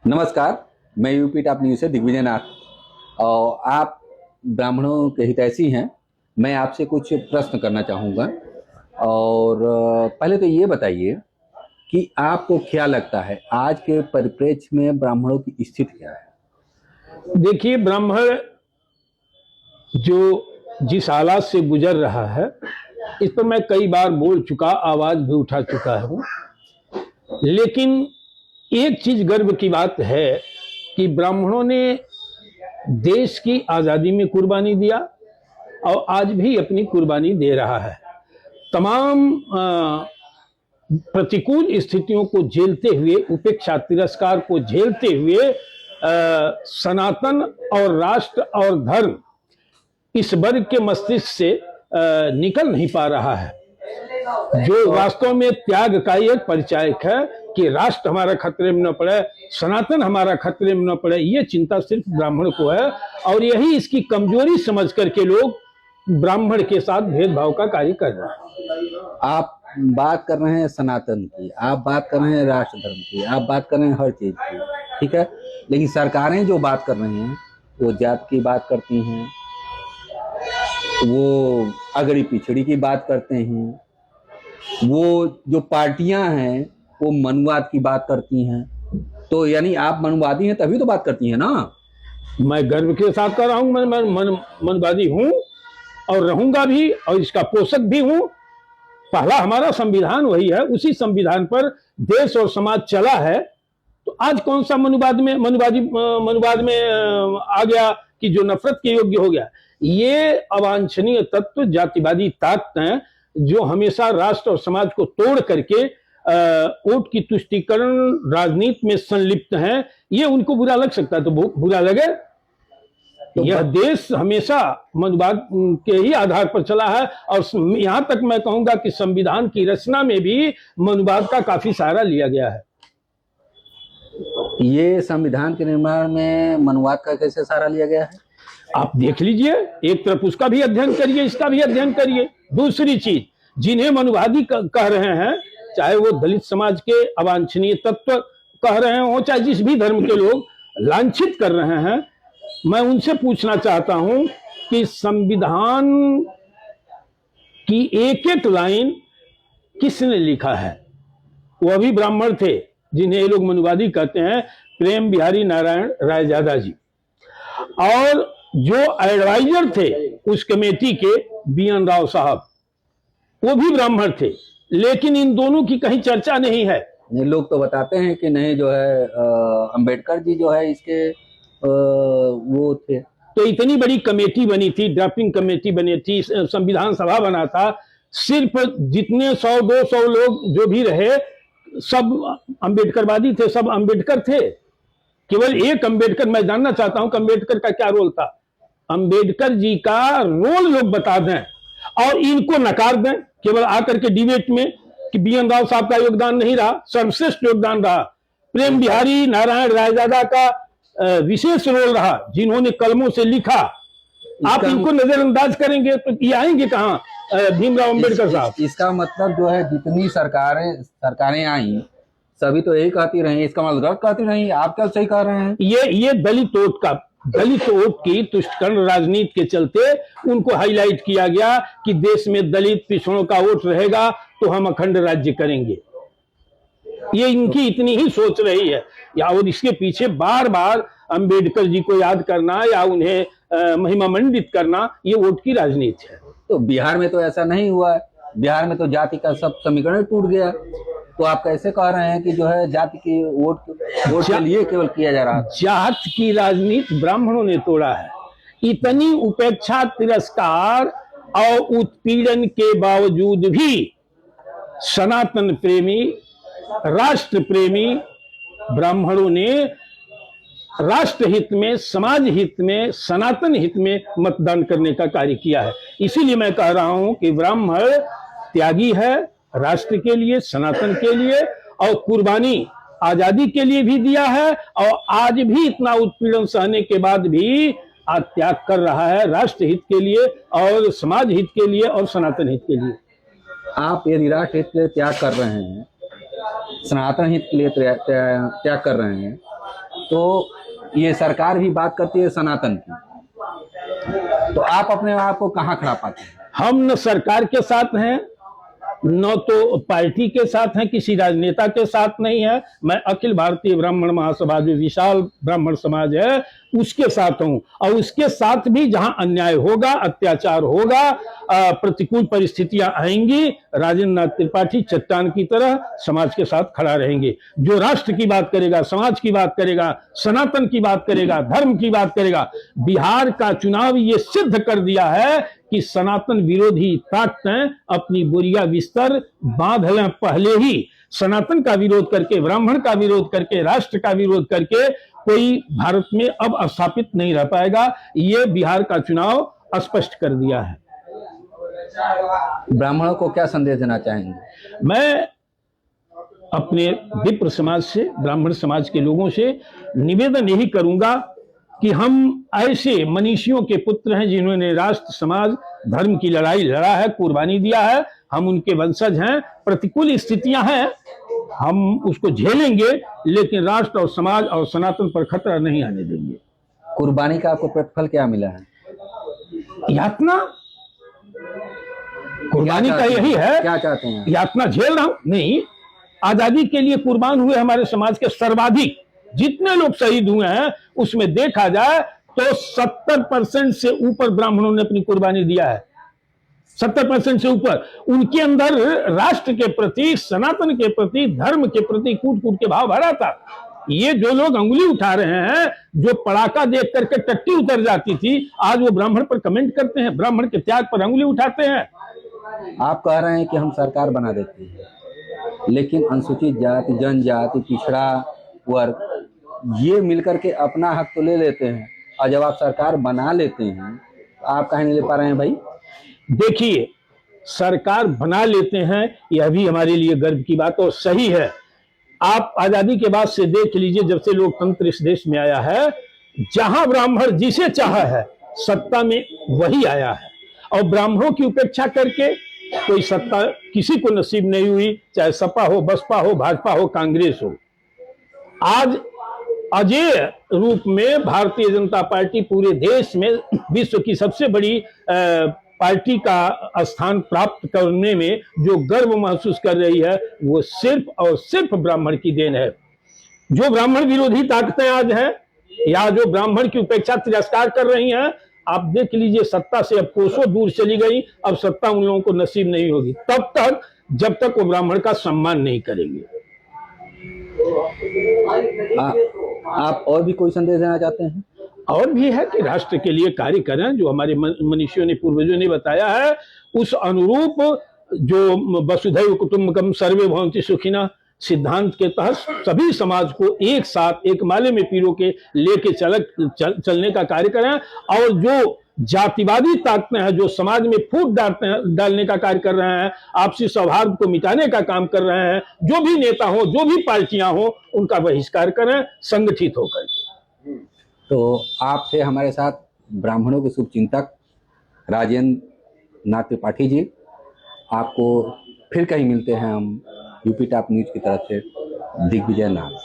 नमस्कार। मैं UP top news से दिग्विजय नाथ और आप ब्राह्मणों के हितैषी हैं। मैं आपसे कुछ प्रश्न करना चाहूँगा और पहले तो ये बताइए कि आपको क्या लगता है आज के परिप्रेक्ष्य में ब्राह्मणों की स्थिति क्या है? देखिए, ब्राह्मण जो जिस हालात से गुजर रहा है इस पर मैं कई बार बोल चुका, आवाज भी उठा चुका हूं। लेकिन एक चीज गर्व की बात है कि ब्राह्मणों ने देश की आजादी में कुर्बानी दिया और आज भी अपनी कुर्बानी दे रहा है। तमाम प्रतिकूल स्थितियों को झेलते हुए, उपेक्षा तिरस्कार को झेलते हुए सनातन और राष्ट्र और धर्म इस वर्ग के मस्तिष्क से निकल नहीं पा रहा है, जो वास्तव में त्याग का एक परिचायक है कि राष्ट्र हमारा खतरे में न पड़े, सनातन हमारा खतरे में न पड़े। ये चिंता सिर्फ ब्राह्मण को है और यही इसकी कमजोरी समझ करके लोग ब्राह्मण के साथ भेदभाव का कार्य कर रहे हैं। आप बात कर रहे हैं सनातन की, आप बात कर रहे हैं राष्ट्र धर्म की, आप बात कर रहे हैं हर चीज की, ठीक है। लेकिन सरकारें जो बात कर रही हैं वो जात की बात करती हैं, वो अगड़ी पिछड़ी की बात करते हैं, वो जो पार्टियां हैं वो मनुवाद की बात करती हैं। तो यानी आप मनुवादी हैं तभी तो बात करती हैं ना। मैं गर्व के साथ कर रहा हूं, मैं मनवादी हूं और रहूंगा भी और इसका पोषक भी हूं। पहला हमारा संविधान वही है, उसी संविधान पर देश और समाज चला है। तो आज कौन सा मनुवाद में आ गया कि जो नफरत के योग्य हो गया। ये अवांछनीय तत्व जातिवादी ताकत हैं जो हमेशा राष्ट्र और समाज को तोड़ करके वोट की तुष्टीकरण राजनीति में संलिप्त हैं। ये उनको बुरा लग सकता है तो बुरा लगे। तो यह देश हमेशा मनुवाद के ही आधार पर चला है और यहां तक मैं कहूंगा कि संविधान की रचना में भी मनुवाद का काफी सहारा लिया गया है। ये संविधान के निर्माण में मनुवाद का कैसे सहारा लिया गया है? आप देख लीजिए, एक तरफ उसका भी अध्ययन करिए, इसका भी अध्ययन करिए। दूसरी चीज, जिन्हें मनुवादी कह रहे हैं, चाहे वो दलित समाज के अवांछनीय तत्व कह रहे हो, चाहे जिस भी धर्म के लोग लांछित कर रहे हैं, मैं उनसे पूछना चाहता हूं कि संविधान की एक एक लाइन किसने लिखा है? वह भी ब्राह्मण थे जिन्हें ये लोग मनुवादी कहते हैं, प्रेम बिहारी नारायण रायजादा जी। और जो एडवाइजर थे उस कमेटी के बीएन राव साहब, वो भी ब्राह्मण थे। लेकिन इन दोनों की कहीं चर्चा नहीं है। ये लोग तो बताते हैं कि नहीं, जो है अंबेडकर जी जो है इसके वो थे। तो इतनी बड़ी कमेटी बनी थी, ड्राफ्टिंग कमेटी बनी थी, संविधान सभा बना था, सिर्फ जितने 100-200 लोग जो भी रहे सब अंबेडकरवादी थे, सब अंबेडकर थे। केवल एक अंबेडकर, मैं जानना चाहता हूं कि अंबेडकर का क्या रोल था। अंबेडकर जी का रोल लोग बता दें और इनको नकार दें केवल आकर के डिबेट में कि बीएन राव साहब का योगदान नहीं रहा, सर्वश्रेष्ठ योगदान रहा। प्रेम बिहारी नारायण रायजादा का विशेष रोल रहा, जिन्होंने कलमों से लिखा। आप इनको नजरअंदाज करेंगे तो ये आएंगे कहां भीमराव अंबेडकर साहब? इसका मतलब जो है जितनी सरकारें आई सभी तो यही कहती रही, इसका मतलब गलत कहती रही। आप क्या सही कह रहे हैं? ये दलित वोट की तुष्टीकरण राजनीति के चलते उनको हाईलाइट किया गया कि देश में दलित पिछड़ों का वोट रहेगा तो हम अखंड राज्य करेंगे। ये इनकी इतनी ही सोच रही है। या और इसके पीछे बार बार अंबेडकर जी को याद करना या उन्हें महिमा मंडित करना, ये वोट की राजनीति है। तो बिहार में तो ऐसा नहीं हुआ है। बिहार में तो जाति का सब समीकरण टूट गया। तो आप कैसे कह रहे हैं कि जो है जाति की वोट के लिए केवल किया जा रहा है? जात की राजनीति ब्राह्मणों ने तोड़ा है। इतनी उपेक्षा तिरस्कार और उत्पीड़न के बावजूद भी सनातन प्रेमी, राष्ट्र प्रेमी ब्राह्मणों ने राष्ट्र हित में, समाज हित में, सनातन हित में मतदान करने का कार्य किया है। इसीलिए मैं कह रहा हूं कि ब्राह्मण त्यागी है, राष्ट्र के लिए, सनातन के लिए, और कुर्बानी आजादी के लिए भी दिया है। और आज भी इतना उत्पीड़न सहने के बाद भी आज त्याग कर रहा है राष्ट्र हित के लिए और समाज हित के लिए और सनातन हित के लिए। आप यदि राष्ट्र हित के लिए त्याग कर रहे हैं, सनातन हित के लिए त्याग कर रहे हैं, तो ये सरकार भी बात करती है सनातन की, तो आप अपने आप को कहाँ खड़ा पाते हैं? हम न सरकार के साथ हैं, न तो पार्टी के साथ हैं, किसी राजनेता के साथ नहीं है। मैं अखिल भारतीय ब्राह्मण महासभा, जो विशाल ब्राह्मण समाज है, उसके साथ हूं। और उसके साथ भी जहां अन्याय होगा, अत्याचार होगा, प्रतिकूल परिस्थितियां आएंगी, राजेंद्र नाथ त्रिपाठी चट्टान की तरह समाज के साथ खड़ा रहेंगे। जो राष्ट्र की बात करेगा, समाज की बात करेगा, सनातन की बात करेगा, धर्म की बात करेगा। बिहार का चुनाव ये सिद्ध कर दिया है कि सनातन विरोधी ताकतें अपनी बोरिया बिस्तर बांध लें पहले ही। सनातन का विरोध करके, ब्राह्मण का विरोध करके, राष्ट्र का विरोध करके कोई भारत में अब स्थापित नहीं रह पाएगा। ये बिहार का चुनाव स्पष्ट कर दिया है। ब्राह्मणों को क्या संदेश देना चाहेंगे? मैं अपने विप्र समाज से, ब्राह्मण समाज के लोगों से निवेदन यही करूंगा कि हम ऐसे मनीषियों के पुत्र हैं जिन्होंने राष्ट्र, समाज, धर्म की लड़ाई लड़ा है, कुर्बानी दिया है। हम उनके वंशज हैं। प्रतिकूल स्थितियां हैं, हम उसको झेलेंगे, लेकिन राष्ट्र और समाज और सनातन पर खतरा नहीं आने देंगे। कुर्बानी का आपको प्रतिफल क्या मिला है? यातना, कुर्बानी का यही है। क्या चाहते हैं? यातना झेल रहा हूं नहीं, आजादी के लिए कुर्बान हुए हमारे समाज के सर्वाधिक जितने लोग शहीद हुए हैं, उसमें देखा जाए तो 70% से ऊपर ब्राह्मणों ने अपनी कुर्बानी दिया है। 70% से ऊपर। उनके अंदर राष्ट्र के प्रति, सनातन के प्रति, धर्म के प्रति कूट कूट के भाव भरा था। ये जो लोग अंगुली उठा रहे हैं, जो पड़ाका देख करके टट्टी उतर जाती थी, आज वो ब्राह्मण पर कमेंट करते हैं, ब्राह्मण के त्याग पर अंगुली उठाते हैं। आप कह रहे हैं कि हम सरकार बना देते हैं, लेकिन अनुसूचित जाति, जनजाति, पिछड़ा वर्ग ये मिलकर के अपना हक तो ले लेते हैं, और जब आप सरकार बना लेते हैं तो आप कहीं नहीं ले पा रहे हैं भाई? देखिए, सरकार बना लेते हैं, यह भी हमारे लिए गर्व की बात और सही है। आप आजादी के बाद से देख लीजिए, जब से लोकतंत्र इस देश में आया है, जहां ब्राह्मण जिसे चाहा है सत्ता में वही आया है। और ब्राह्मणों की उपेक्षा करके कोई सत्ता किसी को नसीब नहीं हुई, चाहे सपा हो, बसपा हो, भाजपा हो, कांग्रेस हो। आज अजेय रूप में भारतीय जनता पार्टी पूरे देश में विश्व की सबसे बड़ी पार्टी का स्थान प्राप्त करने में जो गर्व महसूस कर रही है, वो सिर्फ और सिर्फ ब्राह्मण की देन है। जो ब्राह्मण विरोधी ताकतें आज हैं, या जो ब्राह्मण की उपेक्षा, तिरस्कार कर रही हैं, आप देख लीजिए, सत्ता से अब कोसों दूर चली गई। अब सत्ता उन लोगों को नसीब नहीं होगी तब तक, जब तक वो ब्राह्मण का सम्मान नहीं करेंगे। आप और भी कोई संदेश देना चाहते हैं? और भी है कि राष्ट्र के लिए कार्य करें, जो हमारे मनीषियों ने, पूर्वजों ने बताया है, उस अनुरूप जो वसुधैव कुटुंबकम सर्वे भवन्ति सुखिनः सिद्धांत के तहत सभी समाज को एक साथ, एक माले में पिरो के लेके चलने का कार्य करें। और जो जातिवादी ताकतें हैं, जो समाज में फूट डालने का कार्य कर रहे हैं, आपसी सौहार्द को मिटाने का काम कर रहे हैं, जो भी नेता हो, जो भी पार्टियां हो, उनका बहिष्कार करें संगठित होकर के। तो आप थे हमारे साथ ब्राह्मणों के शुभचिंतक राजेंद्र नाथ त्रिपाठी जी। आपको फिर कहीं मिलते हैं हम यूपी टॉप न्यूज की तरफ से। दिग्विजय नाथ।